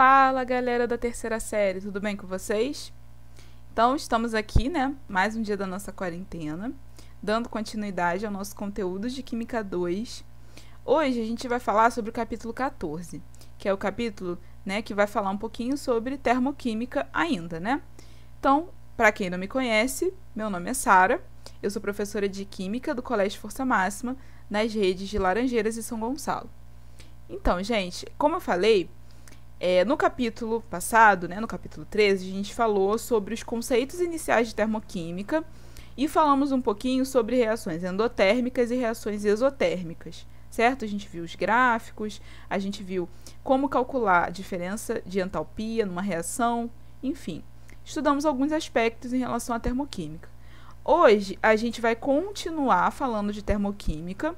Fala, galera da terceira série, tudo bem com vocês? Então, estamos aqui, né, mais um dia da nossa quarentena, dando continuidade ao nosso conteúdo de Química 2. Hoje a gente vai falar sobre o capítulo 14, que é o capítulo, né, que vai falar um pouquinho sobre termoquímica ainda, né? Então, para quem não me conhece, meu nome é Sara, eu sou professora de Química do Colégio Força Máxima, nas redes de Laranjeiras e São Gonçalo. Então, gente, como eu falei, no capítulo passado, né, no capítulo 13, a gente falou sobre os conceitos iniciais de termoquímica e falamos um pouquinho sobre reações endotérmicas e reações exotérmicas, certo? A gente viu os gráficos, a gente viu como calcular a diferença de entalpia numa reação, enfim, estudamos alguns aspectos em relação à termoquímica. Hoje, a gente vai continuar falando de termoquímica,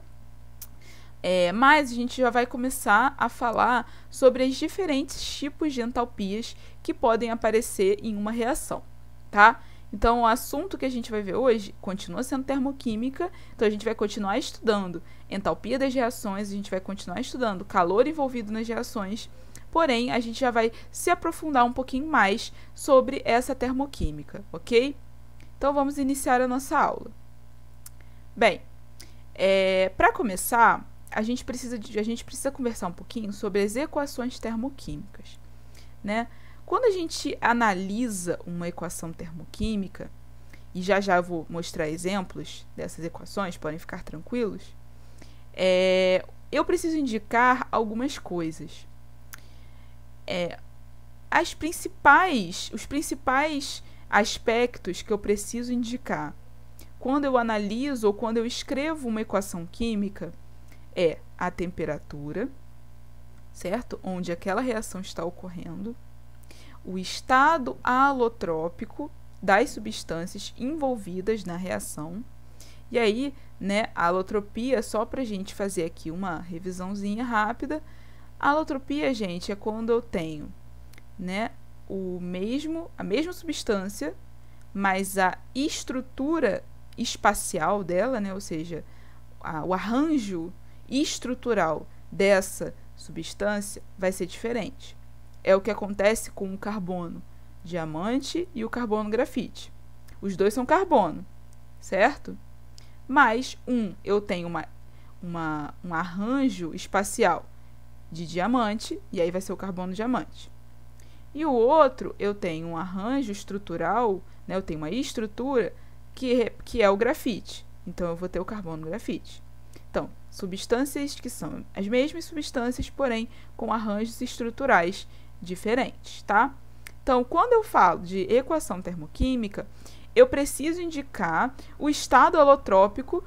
mas a gente já vai começar a falar sobre os diferentes tipos de entalpias que podem aparecer em uma reação, tá? Então, o assunto que a gente vai ver hoje continua sendo termoquímica, então a gente vai continuar estudando entalpia das reações, a gente vai continuar estudando calor envolvido nas reações, porém, a gente já vai se aprofundar um pouquinho mais sobre essa termoquímica, ok? Então, vamos iniciar a nossa aula. Bem, para começar, a gente precisa conversar um pouquinho sobre as equações termoquímicas, né? Quando a gente analisa uma equação termoquímica, e já eu vou mostrar exemplos dessas equações, podem ficar tranquilos, eu preciso indicar algumas coisas. Os principais aspectos que eu preciso indicar quando eu analiso ou quando eu escrevo uma equação química é a temperatura, certo? Onde aquela reação está ocorrendo, o estado alotrópico das substâncias envolvidas na reação. E aí, né, a alotropia, só para a gente fazer aqui uma revisãozinha rápida, a alotropia, gente, é quando eu tenho, né, a mesma substância, mas a estrutura espacial dela, né, ou seja, o arranjo estrutural dessa substância vai ser diferente. É o que acontece com o carbono diamante e o carbono grafite. Os dois são carbono, certo? Mas eu tenho um arranjo espacial de diamante, e aí vai ser o carbono diamante. E o outro, eu tenho um arranjo estrutural, né, eu tenho uma estrutura que é o grafite. Então, eu vou ter o carbono grafite. Então, substâncias que são as mesmas substâncias, porém com arranjos estruturais diferentes, tá? Então, quando eu falo de equação termoquímica, eu preciso indicar o estado alotrópico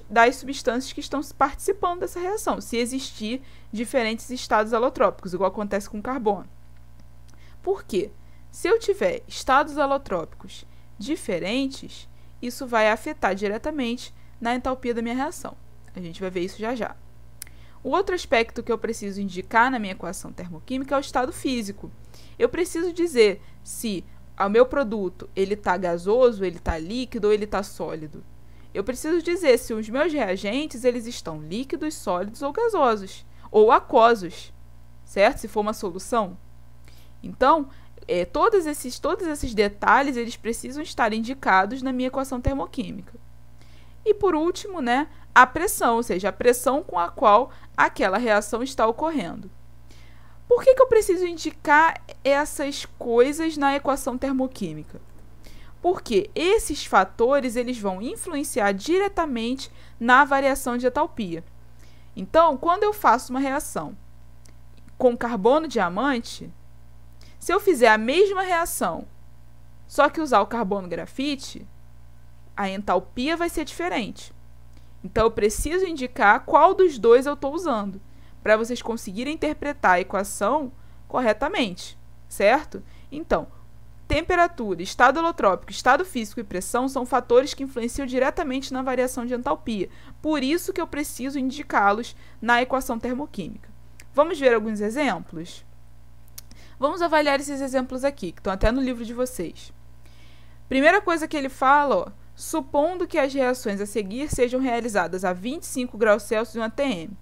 das substâncias que estão participando dessa reação, se existir diferentes estados alotrópicos, igual acontece com o carbono. Por quê? Se eu tiver estados alotrópicos diferentes, isso vai afetar diretamente na entalpia da minha reação. A gente vai ver isso já já. O outro aspecto que eu preciso indicar na minha equação termoquímica é o estado físico. Eu preciso dizer se o meu produto está gasoso, ele está líquido ou ele está sólido. Eu preciso dizer se os meus reagentes eles estão líquidos, sólidos ou gasosos, ou aquosos, certo? Se for uma solução. Então, todos esses detalhes eles precisam estar indicados na minha equação termoquímica. E por último, né, a pressão, ou seja, a pressão com a qual aquela reação está ocorrendo. Por que eu preciso indicar essas coisas na equação termoquímica? Porque esses fatores eles vão influenciar diretamente na variação de entalpia. Então, quando eu faço uma reação com carbono diamante, se eu fizer a mesma reação, só que usar o carbono grafite, a entalpia vai ser diferente. Então, eu preciso indicar qual dos dois eu estou usando, para vocês conseguirem interpretar a equação corretamente, certo? Então, temperatura, estado alotrópico, estado físico e pressão são fatores que influenciam diretamente na variação de entalpia. Por isso que eu preciso indicá-los na equação termoquímica. Vamos ver alguns exemplos? Vamos avaliar esses exemplos aqui, que estão até no livro de vocês. Primeira coisa que ele fala, ó, supondo que as reações a seguir sejam realizadas a 25 graus Celsius e 1 atm.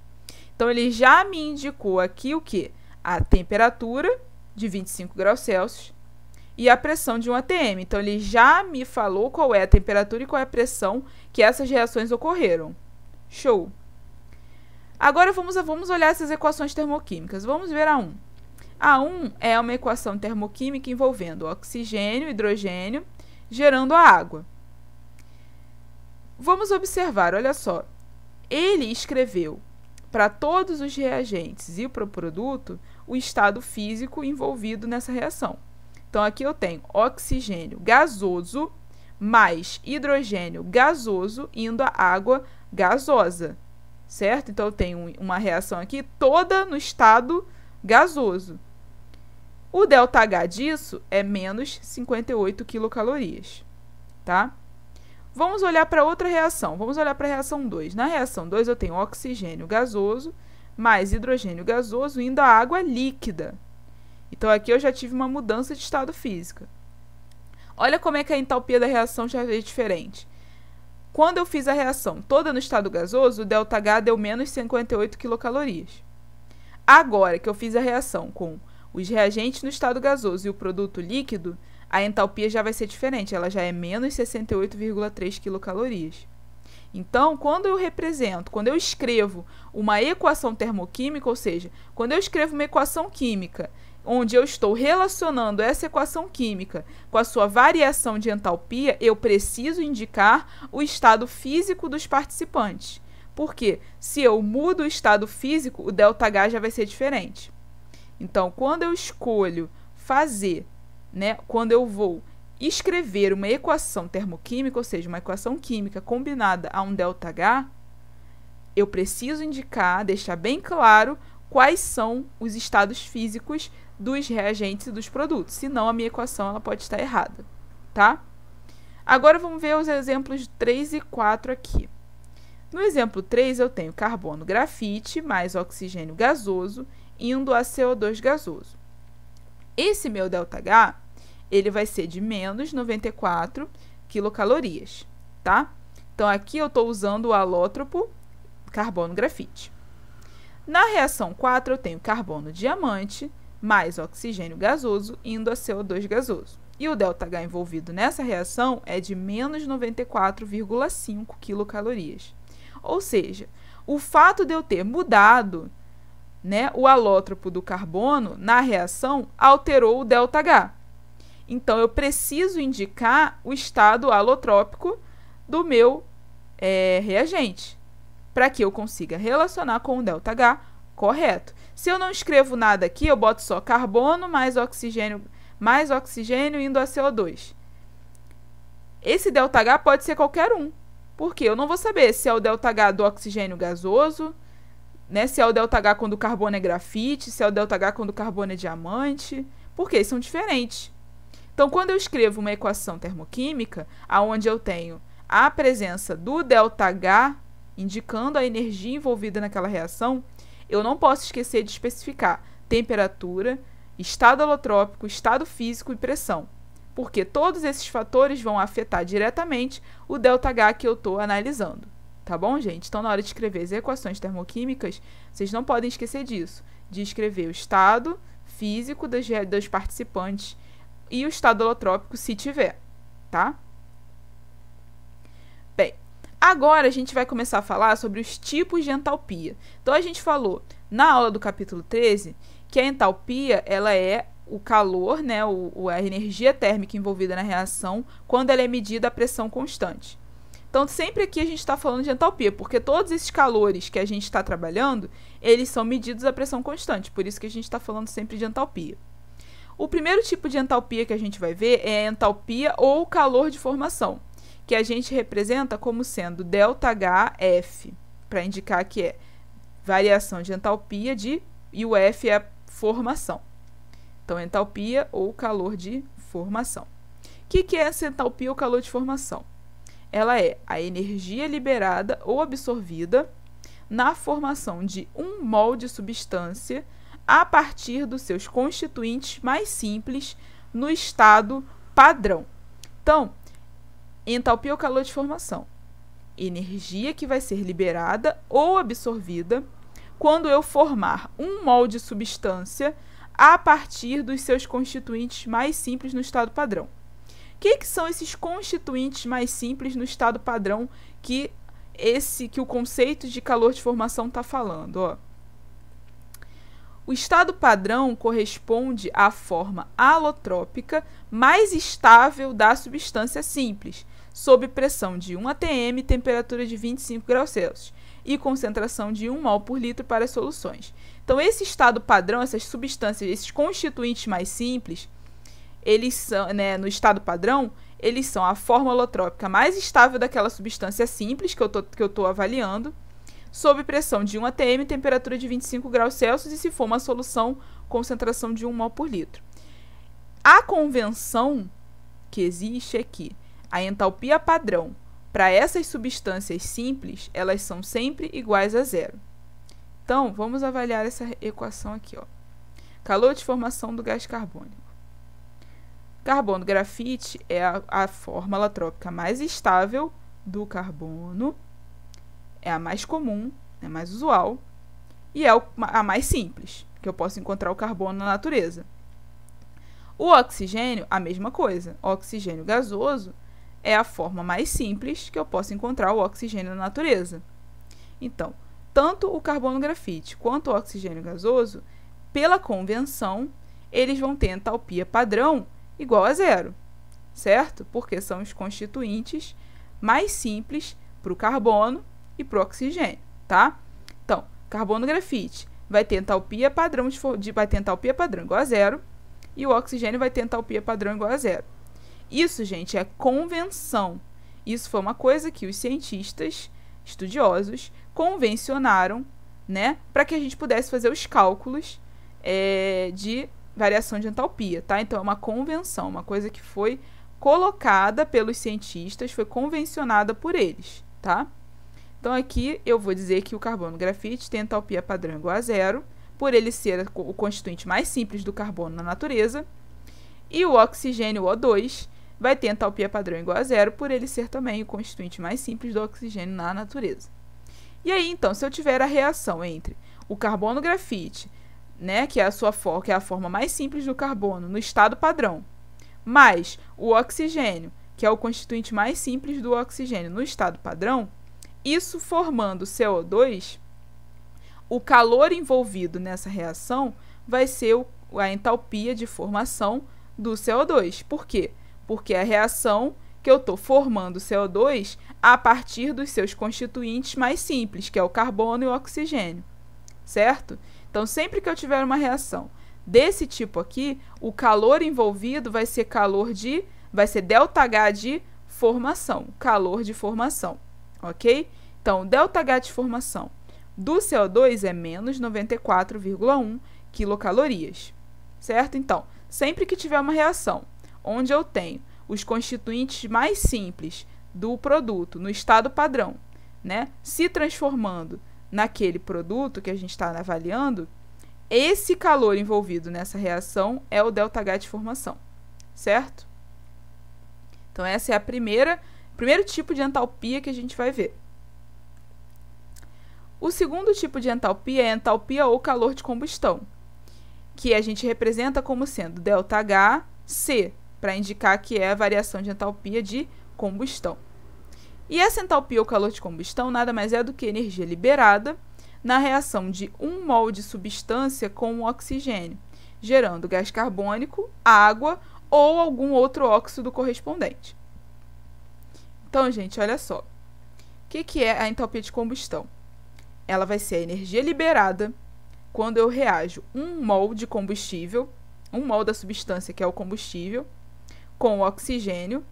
Então, ele já me indicou aqui o quê? A temperatura de 25 graus Celsius e a pressão de 1 atm. Então, ele já me falou qual é a temperatura e qual é a pressão que essas reações ocorreram. Show! Agora, vamos olhar essas equações termoquímicas. Vamos ver a 1. A 1 é uma equação termoquímica envolvendo oxigênio e hidrogênio, gerando a água. Vamos observar, olha só. Ele escreveu para todos os reagentes e para o produto o estado físico envolvido nessa reação. Então, aqui eu tenho oxigênio gasoso mais hidrogênio gasoso indo a água gasosa, certo? Então, eu tenho uma reação aqui toda no estado gasoso. O ΔH disso é menos 58 quilocalorias, tá? Vamos olhar para outra reação. Vamos olhar para a reação 2. Na reação 2, eu tenho oxigênio gasoso mais hidrogênio gasoso indo a água líquida. Então, aqui eu já tive uma mudança de estado físico. Olha como é que a entalpia da reação já é diferente. Quando eu fiz a reação toda no estado gasoso, o ΔH deu menos 58 quilocalorias. Agora que eu fiz a reação com os reagentes no estado gasoso e o produto líquido, a entalpia já vai ser diferente, ela já é menos 68,3 quilocalorias. Então, quando eu escrevo uma equação termoquímica, ou seja, quando eu escrevo uma equação química, onde eu estou relacionando essa equação química com a sua variação de entalpia, eu preciso indicar o estado físico dos participantes. Porque se eu mudo o estado físico, o ΔH já vai ser diferente. Então, quando eu escolho fazer, quando eu vou escrever uma equação termoquímica, ou seja, uma equação química combinada a um ΔH, eu preciso indicar, deixar bem claro quais são os estados físicos dos reagentes e dos produtos, senão a minha equação ela pode estar errada, tá? Agora vamos ver os exemplos 3 e 4 aqui. No exemplo 3, eu tenho carbono grafite mais oxigênio gasoso indo a CO2 gasoso. Esse meu ΔH, ele vai ser de menos 94 quilocalorias, tá? Então, aqui eu estou usando o alótropo carbono grafite. Na reação 4, eu tenho carbono diamante mais oxigênio gasoso indo a CO2 gasoso. E o ΔH envolvido nessa reação é de menos 94,5 quilocalorias. Ou seja, o fato de eu ter mudado, o alótropo do carbono na reação alterou o ΔH. Então, eu preciso indicar o estado alotrópico do meu reagente, para que eu consiga relacionar com o ΔH correto. Se eu não escrevo nada aqui, eu boto só carbono mais oxigênio indo a CO2. Esse ΔH pode ser qualquer um, porque eu não vou saber se é o ΔH do oxigênio gasoso, se é o ΔH quando o carbono é grafite, se é o ΔH quando o carbono é diamante, porque eles são diferentes. Então, quando eu escrevo uma equação termoquímica, onde eu tenho a presença do ΔH, indicando a energia envolvida naquela reação, eu não posso esquecer de especificar temperatura, estado alotrópico, estado físico e pressão, porque todos esses fatores vão afetar diretamente o ΔH que eu estou analisando. Tá bom, gente? Então, na hora de escrever as equações termoquímicas, vocês não podem esquecer disso, de escrever o estado físico dos participantes e o estado alotrópico, se tiver, tá? Bem, agora a gente vai começar a falar sobre os tipos de entalpia. Então, a gente falou na aula do capítulo 13 que a entalpia ela é o calor, a energia térmica envolvida na reação quando ela é medida a pressão constante. Então, sempre aqui a gente está falando de entalpia, porque todos esses calores que a gente está trabalhando, eles são medidos a pressão constante, por isso que a gente está falando sempre de entalpia. O primeiro tipo de entalpia que a gente vai ver é a entalpia ou calor de formação, que a gente representa como sendo ΔHF, para indicar que é variação de entalpia e o F é a formação. Então, entalpia ou calor de formação. O que é essa entalpia ou calor de formação? Ela é a energia liberada ou absorvida na formação de 1 mol de substância a partir dos seus constituintes mais simples no estado padrão. Então, entalpia ou calor de formação. Energia que vai ser liberada ou absorvida quando eu formar 1 mol de substância a partir dos seus constituintes mais simples no estado padrão. O que são esses constituintes mais simples no estado padrão que o conceito de calor de formação está falando? Ó. O estado padrão corresponde à forma alotrópica mais estável da substância simples, sob pressão de 1 atm, temperatura de 25 graus Celsius e concentração de 1 mol por litro para as soluções. Então, esse estado padrão, essas substâncias, esses constituintes mais simples, eles são, né, no estado padrão, eles são a forma alotrópica mais estável daquela substância simples que eu tô avaliando, sob pressão de 1 atm, temperatura de 25 graus Celsius e se for uma solução, concentração de 1 mol por litro. A convenção que existe é que a entalpia padrão para essas substâncias simples, elas são sempre iguais a zero. Então, vamos avaliar essa equação aqui. Ó. Calor de formação do gás carbônico. Carbono grafite é a forma alotrópica mais estável do carbono, é a mais comum, é a mais usual, e é a mais simples, que eu posso encontrar o carbono na natureza. O oxigênio, a mesma coisa. O oxigênio gasoso é a forma mais simples que eu posso encontrar o oxigênio na natureza. Então, tanto o carbono grafite quanto o oxigênio gasoso, pela convenção, eles vão ter entalpia padrão igual a zero, certo? Porque são os constituintes mais simples para o carbono e para o oxigênio, tá? Então, carbono grafite vai ter entalpia padrão igual a zero e o oxigênio vai ter entalpia padrão igual a zero. Isso, gente, é convenção. Isso foi uma coisa que os cientistas estudiosos convencionaram, né, para que a gente pudesse fazer os cálculos de variação de entalpia, tá? Então, é uma convenção, uma coisa que foi colocada pelos cientistas, foi convencionada por eles, tá? Então, aqui eu vou dizer que o carbono grafite tem entalpia padrão igual a zero, por ele ser o constituinte mais simples do carbono na natureza, e o oxigênio O2 vai ter entalpia padrão igual a zero, por ele ser também o constituinte mais simples do oxigênio na natureza. E aí, então, se eu tiver a reação entre o carbono grafite, né, que é a forma mais simples do carbono no estado padrão, mais o oxigênio, que é o constituinte mais simples do oxigênio no estado padrão, isso formando CO2, o calor envolvido nessa reação vai ser a entalpia de formação do CO2. Por quê? Porque é a reação que eu estou formando CO2 a partir dos seus constituintes mais simples, que é o carbono e o oxigênio, certo? Então, sempre que eu tiver uma reação desse tipo aqui, o calor envolvido vai ser ΔH de formação, calor de formação, ok? Então, ΔH de formação do CO2 é menos 94,1 quilocalorias, certo? Então, sempre que tiver uma reação onde eu tenho os constituintes mais simples do produto no estado padrão, né, se transformando naquele produto que a gente está avaliando, esse calor envolvido nessa reação é o ΔH de formação, certo? Então, essa é o primeiro tipo de entalpia que a gente vai ver. O segundo tipo de entalpia é a entalpia ou calor de combustão, que a gente representa como sendo ΔHC, para indicar que é a variação de entalpia de combustão. E essa entalpia ou calor de combustão nada mais é do que energia liberada na reação de 1 mol de substância com o oxigênio, gerando gás carbônico, água ou algum outro óxido correspondente. Então, gente, olha só. O que é a entalpia de combustão? Ela vai ser a energia liberada quando eu reajo 1 mol de combustível, 1 mol da substância que é o combustível, com o oxigênio,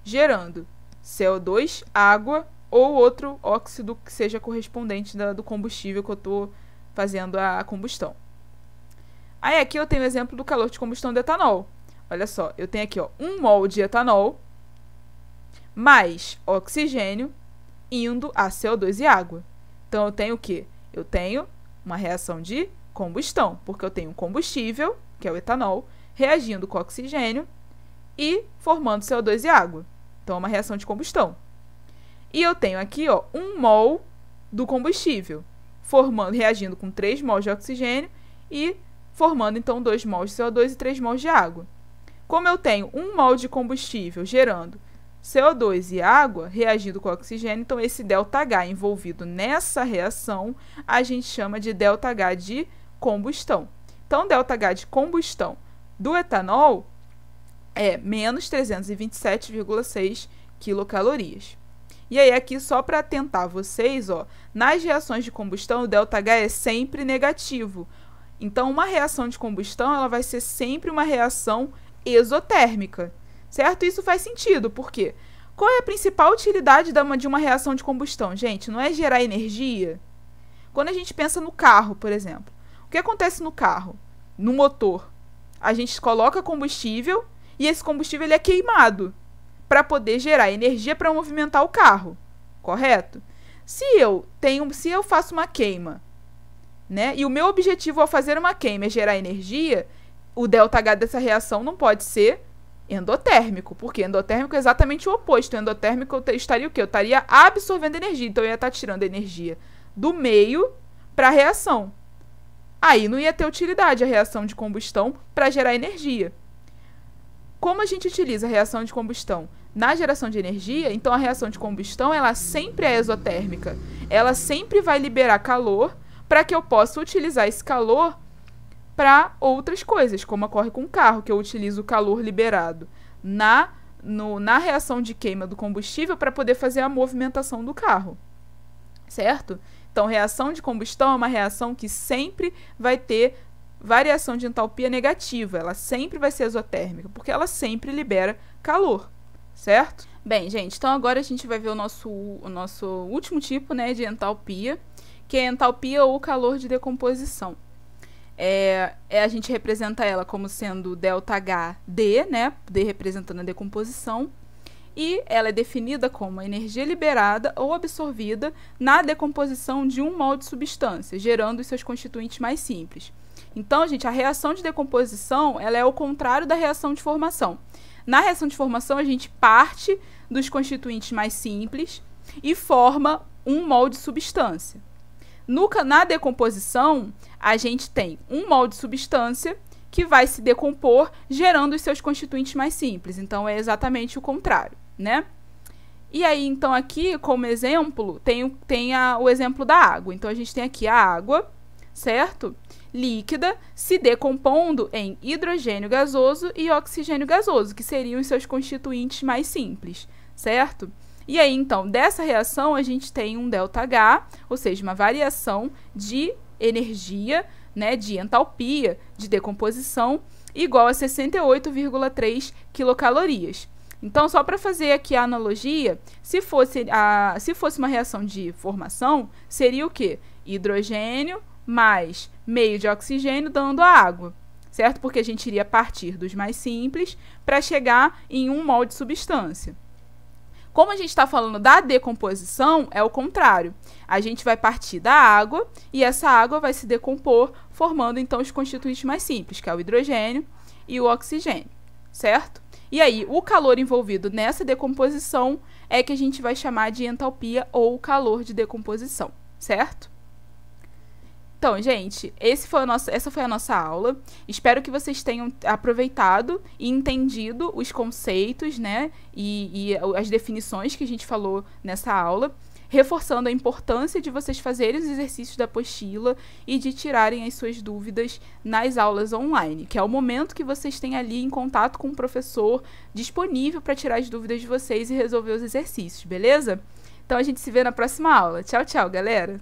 gerando CO2, água ou outro óxido que seja correspondente do combustível que eu estou fazendo a combustão. Aí aqui eu tenho o exemplo do calor de combustão do etanol. Olha só, eu tenho aqui 1 mol de etanol mais oxigênio indo a CO2 e água. Então, eu tenho o quê? Eu tenho uma reação de combustão, porque eu tenho um combustível, que é o etanol, reagindo com oxigênio e formando CO2 e água. Então, é uma reação de combustão. E eu tenho aqui 1 mol do combustível, reagindo com 3 mols de oxigênio e formando então 2 mols de CO2 e 3 mols de água. Como eu tenho 1 mol de combustível gerando CO2 e água reagindo com oxigênio, então esse ΔH envolvido nessa reação a gente chama de ΔH de combustão. Então, ΔH de combustão do etanol é menos 327,6 quilocalorias. E aí, aqui, só para atentar vocês, ó, nas reações de combustão, o ΔH é sempre negativo. Então, uma reação de combustão ela vai ser sempre uma reação exotérmica, certo? Isso faz sentido, por quê? Qual é a principal utilidade de uma reação de combustão, gente? Não é gerar energia? Quando a gente pensa no carro, por exemplo, o que acontece no carro? No motor, a gente coloca combustível e esse combustível ele é queimado para poder gerar energia para movimentar o carro, correto? Se eu faço uma queima, né, e o meu objetivo ao fazer uma queima é gerar energia, o ΔH dessa reação não pode ser endotérmico, porque endotérmico é exatamente o oposto. Endotérmico eu estaria o quê? Eu estaria absorvendo energia, então eu ia estar tirando energia do meio para a reação. Aí não ia ter utilidade a reação de combustão para gerar energia. Como a gente utiliza a reação de combustão na geração de energia, então a reação de combustão ela sempre é exotérmica. Ela sempre vai liberar calor para que eu possa utilizar esse calor para outras coisas, como ocorre com o carro, que eu utilizo o calor liberado na reação de queima do combustível para poder fazer a movimentação do carro, certo? Então, reação de combustão é uma reação que sempre vai ter variação de entalpia negativa, ela sempre vai ser exotérmica, porque ela sempre libera calor, certo? Bem, gente, então agora a gente vai ver o nosso último tipo, né, de entalpia, que é a entalpia ou calor de decomposição. A gente representa ela como sendo ΔHD, né, D representando a decomposição, e ela é definida como a energia liberada ou absorvida na decomposição de 1 mol de substância, gerando os seus constituintes mais simples. Então, gente, a reação de decomposição ela é o contrário da reação de formação. Na reação de formação, a gente parte dos constituintes mais simples e forma 1 mol de substância. Na decomposição, a gente tem 1 mol de substância que vai se decompor gerando os seus constituintes mais simples. Então, é exatamente o contrário, né? E aí, então, aqui, como exemplo, tem o exemplo da água. Então, a gente tem aqui a água, certo? Líquida, se decompondo em hidrogênio gasoso e oxigênio gasoso, que seriam os seus constituintes mais simples, certo? E aí, então, dessa reação, a gente tem um ΔH, ou seja, uma variação de energia, né, de entalpia, de decomposição, igual a 68,3 quilocalorias. Então, só para fazer aqui a analogia, se fosse uma reação de formação, seria o quê? Hidrogênio mais meio de oxigênio dando a água, certo? Porque a gente iria partir dos mais simples para chegar em 1 mol de substância. Como a gente está falando da decomposição, é o contrário. A gente vai partir da água e essa água vai se decompor, formando então os constituintes mais simples, que é o hidrogênio e o oxigênio, certo? E aí, o calor envolvido nessa decomposição é que a gente vai chamar de entalpia ou calor de decomposição, certo? Então, gente, essa foi a nossa aula. Espero que vocês tenham aproveitado e entendido os conceitos, né, e as definições que a gente falou nessa aula, reforçando a importância de vocês fazerem os exercícios da apostila e de tirarem as suas dúvidas nas aulas online, que é o momento que vocês têm ali em contato com o professor disponível para tirar as dúvidas de vocês e resolver os exercícios, beleza? Então, a gente se vê na próxima aula. Tchau, tchau, galera!